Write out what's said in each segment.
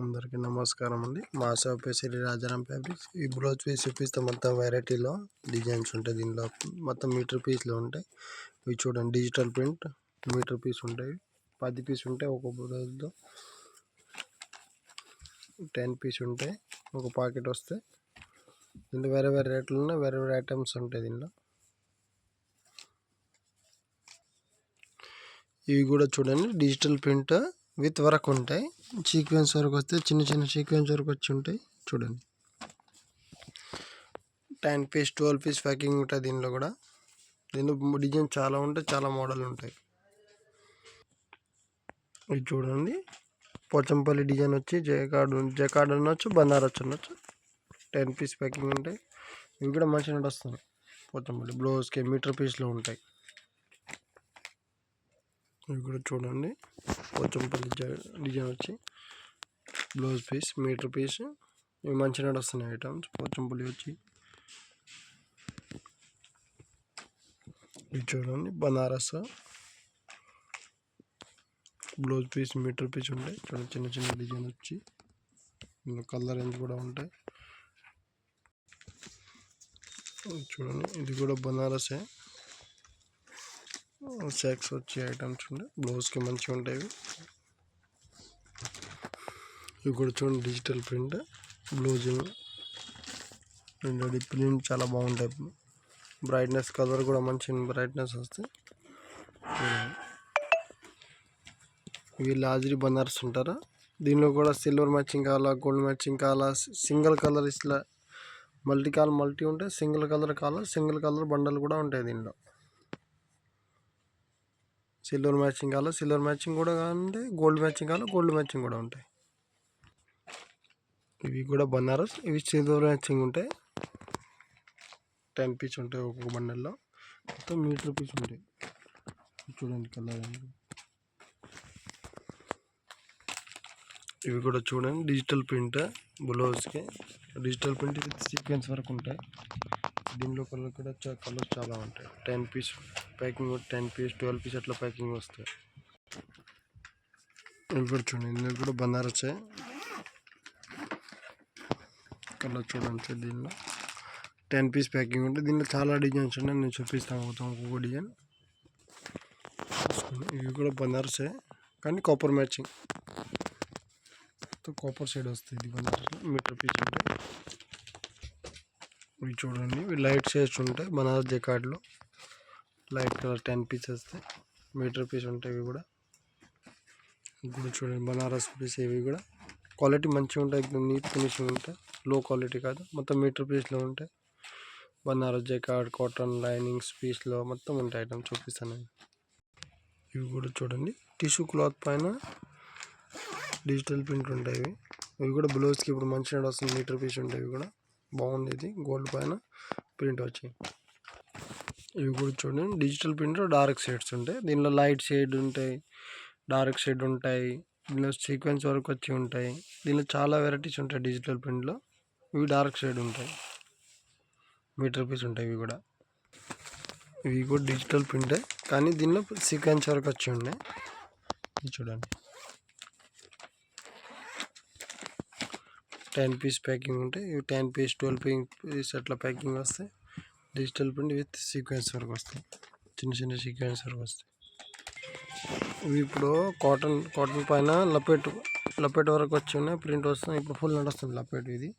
అందరికీ నమస్కారం అండి. మా షాప్ శ్రీ రాజారాం ఫ్యాబ్రిక్స్. ఈ బ్లౌజ్ పీస్ చూపిస్తే మొత్తం వెరైటీలో డిజైన్స్ ఉంటాయి. దీనిలో మొత్తం మీటర్ పీస్లో ఉంటాయి. ఇవి చూడండి, డిజిటల్ ప్రింట్ మీటర్ పీస్ ఉంటాయి. 10 పీస్ ఉంటాయి ఒక బ్లౌజ్లో. 10 పీస్ ఉంటాయి ఒక పాకెట్ వస్తే. దీంట్లో వేరే వేరే రేట్లు ఉన్నాయి, వేరే వేరే ఐటమ్స్ ఉంటాయి దీనిలో. ఇవి కూడా చూడండి, డిజిటల్ ప్రింట్ విత్ వర్క్ ఉంటాయి. సీక్వెన్స్ వరకు వస్తే చిన్న చిన్న సీక్వెన్స్ వరకు వచ్చి ఉంటాయి. చూడండి, 10 పీస్ 12 పీస్ ప్యాకింగ్ ఉంటాయి దీనిలో కూడా. దీనిలో డిజైన్ చాలా ఉంటాయి, చాలా మోడల్ ఉంటాయి. ఇది చూడండి, పోచంపల్లి డిజైన్ వచ్చి జకార్డ్ అనొచ్చు, బనారస్ అనొచ్చు. 10 పీస్ ప్యాకింగ్ ఉంటాయి. ఇవి కూడా మంచిగా వస్తున్నాయి. పోచంపల్లి బ్లౌజ్కి మీటర్ పీస్లో ఉంటాయి. ఇవి కూడా చూడండి, పోచంపల్లి డిజైన్ వచ్చి బ్లౌజ్ పీస్ మీటర్ పీస్. ఇవి మంచిగా వస్తున్నాయి ఐటమ్స్ పోచంపల్లి వచ్చి. ఇవి చూడండి, Banaras blouse piece meter piece ఉంటాయి. చూడండి, చిన్న చిన్న డిజైన్ వచ్చి కలర్ రేంజ్ కూడా ఉంటాయి. చూడండి, ఇది కూడా బనారసే. చెక్స్ వచ్చి ఐటమ్స్ ఉంటాయి. బ్లౌజ్కి మంచిగా ఉంటాయి. ఇవి కూడా చూడండి, డిజిటల్ ప్రింట్ బ్లౌజ్. ప్రింట్ చాలా బాగుంటాయి. బ్రైట్నెస్ కలర్ కూడా మంచి బ్రైట్నెస్ వస్తాయి. ఇవి లాజరీ బనారస్ ఉంటారా. దీనిలో కూడా సిల్వర్ మ్యాచింగ్ కావాలా, గోల్డ్ మ్యాచింగ్ కావాలా, సింగిల్ కలర్ ఇట్లా మల్టీ ఉంటాయి. సింగిల్ కలర్ కావాలా, సింగిల్ కలర్ బండల్ కూడా ఉంటాయి దీనిలో. సిల్వర్ మ్యాచింగ్ కావాలా, సిల్వర్ మ్యాచింగ్ కూడా ఉంటాయి. గోల్డ్ మ్యాచింగ్ కావాలా, గోల్డ్ మ్యాచింగ్ కూడా ఉంటాయి. ఇవి కూడా బనారస్. ఇవి సిల్వర్ మ్యాచింగ్ ఉంటాయి. 10 పీస్ ఉంటాయి ఒక్కొక్క బండల్లో. మొత్తం మీటర్ పీస్ ఉంటాయి. చూడండి కలర్. ఇవి కూడా చూడండి, డిజిటల్ ప్రింట్ బ్లౌజ్కి. డిజిటల్ ప్రింట్ విత్ సీక్వెన్స్ వరకు ఉంటాయి. దీనిలో కలర్ కూడా కలర్స్ చాలా ఉంటాయి. 10 పీస్ ప్యాకింగ్, 10 పీస్ 12 పీస్ అట్లా ప్యాకింగ్ వస్తాయి. ఇవి కూడా చూడండి, ఇందులో కూడా బనారసే. కలర్ చూడండి, దీనిలో 10 పీస్ ప్యాకింగ్ ఉంటుంది. దీనిలో చాలా డిజైన్స్ ఉన్నాయి, నేను చూపిస్తాను ఒక్కొక్క డిజైన్. ఇవి కూడా బనారసే కానీ కాపర్ మ్యాచింగ్, కాపర్ షేడ్ వస్తుంది. ఇది బనారస్లో మీటర్ పీస్ ఉంటాయి. ఇవి చూడండి, ఇవి లైట్ షేడ్స్ ఉంటాయి. బనారస్ జకార్డ్లో లైట్ కలర్ 10 పీస్ వస్తాయి. మీటర్ పీస్ ఉంటాయి. ఇవి కూడా చూడండి, బనారస్ పీస్. ఇవి కూడా క్వాలిటీ మంచిగా ఉంటాయి, నీట్ ఫినిషింగ్ ఉంటాయి. లో క్వాలిటీ కాదు, మొత్తం మీటర్ పీస్లో ఉంటాయి. బనారస్ జకార్డ్ కాటన్ లైనింగ్స్ పీస్లో మొత్తం ఉంటాయి ఐటమ్ చూపిస్తాను. ఇవి కూడా చూడండి, టిష్యూ క్లాత్ పైన డిజిటల్ ప్రింట్ ఉంటాయి. ఇవి కూడా బ్లౌజ్కి ఇప్పుడు మంచిగా వస్తుంది. మీటర్ పీస్ ఉంటాయి. ఇవి కూడా బాగుంది. ఇది గోల్డ్ పైన ప్రింట్ వచ్చాయి. ఇవి కూడా చూడండి, డిజిటల్ ప్రింట్లో డార్క్ షేడ్స్ ఉంటాయి. దీనిలో లైట్ షేడ్ ఉంటాయి, డార్క్ షేడ్ ఉంటాయి. దీనిలో సీక్వెన్స్ వరకు వచ్చి ఉంటాయి. దీనిలో చాలా వెరైటీస్ ఉంటాయి డిజిటల్ ప్రింట్లో. ఇవి డార్క్ షేడ్ ఉంటాయి, మీటర్ పీస్ ఉంటాయి. ఇవి కూడా డిజిటల్ ప్రింటే కానీ దీనిలో సీక్వెన్స్ వరకు వచ్చి ఉన్నాయి. ఇది చూడండి, 10 పీస్ ప్యాకింగ్ ఉంటాయి. ఇవి 10 పీస్ 12 పీస్ అట్లా ప్యాకింగ్ వస్తాయి. డిజిటల్ ప్రింట్ విత్ సీక్వెన్స్ వరకు వస్తాయి. చిన్న చిన్న సీక్వెన్స్ వరకు వస్తాయి. ఇవి ఇప్పుడు కాటన్ పైన లపెట్ వరకు వచ్చి ఉన్నాయి. ప్రింట్ వస్తుంది. ఇప్పుడు ఫుల్ నడుస్తుంది లపెట్. ఇది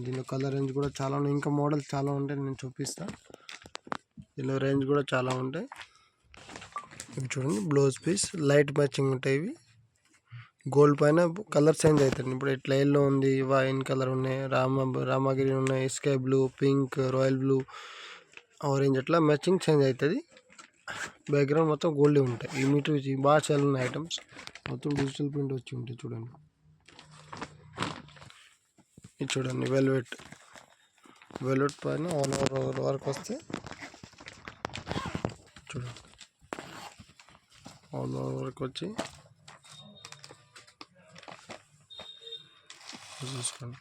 దీనిలో కలర్ రేంజ్ కూడా చాలా ఉన్నాయి. ఇంకా మోడల్స్ చాలా ఉంటాయి, నేను చూపిస్తాను. దీనిలో రేంజ్ కూడా చాలా ఉంటాయి. ఇవి చూడండి, బ్లౌజ్ పీస్ లైట్ మ్యాచింగ్ ఉంటాయి. ఇవి గోల్డ్ పైన కలర్ చేంజ్ అవుతుంది. ఇప్పుడు ఇట్లా ఎల్లో ఉంది, వైన్ కలర్ ఉన్నాయి, రామగిరి ఉన్నాయి, sky blue, pink, royal blue, orange అట్లా మ్యాచింగ్ చేంజ్ అవుతుంది. బ్యాక్గ్రౌండ్ మొత్తం గోల్డ్ ఉంటాయి. ఈ మీటర్ బాగా చాలా ఉన్నాయి ఐటమ్స్. మొత్తం డిజిటల్ ప్రింట్ వచ్చి ఉంటాయి. చూడండి, ఇది చూడండి, వెల్వెట్ పైన ఆల్ ఓవర్ వర్క్ వస్తే. చూడండి, ఆల్ ఓవర్ వర్క్ వచ్చి చూసుకోండి.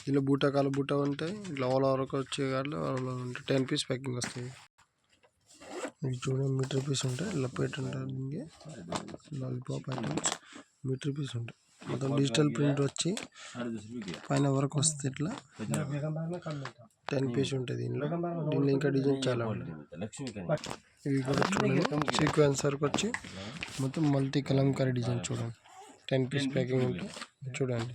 దీనిలో బూటా ఉంటాయి. ఇట్లా ఆల్ ఓవర్ వర్క్ వచ్చే కాళ్ళు ఉంటాయి. 10 పీస్ ప్యాకింగ్ వస్తాయి. ఇవి చూడండి, మీటర్ పీస్ ఉంటాయి. లపెట్ ఉంటుంది. దీనికి లాలీపాప్ ఐటమ్స్ మీటర్ పీస్ ఉంటాయి. మొత్తం డిజిటల్ ప్రింట్ వచ్చి పైన వరకు వస్తుంది. ఇట్లా 10 పీస్ ఉంటుంది దీనిలో ఇంకా డిజైన్ చాలా ఉంటుంది. ఇవి కూడా చూడండి, సీక్వెన్స్ వరకు వచ్చి మొత్తం మల్టీ కలంకారీ డిజైన్ చూడండి. 10 పీస్ ప్యాకింగ్ ఉంటుంది చూడండి.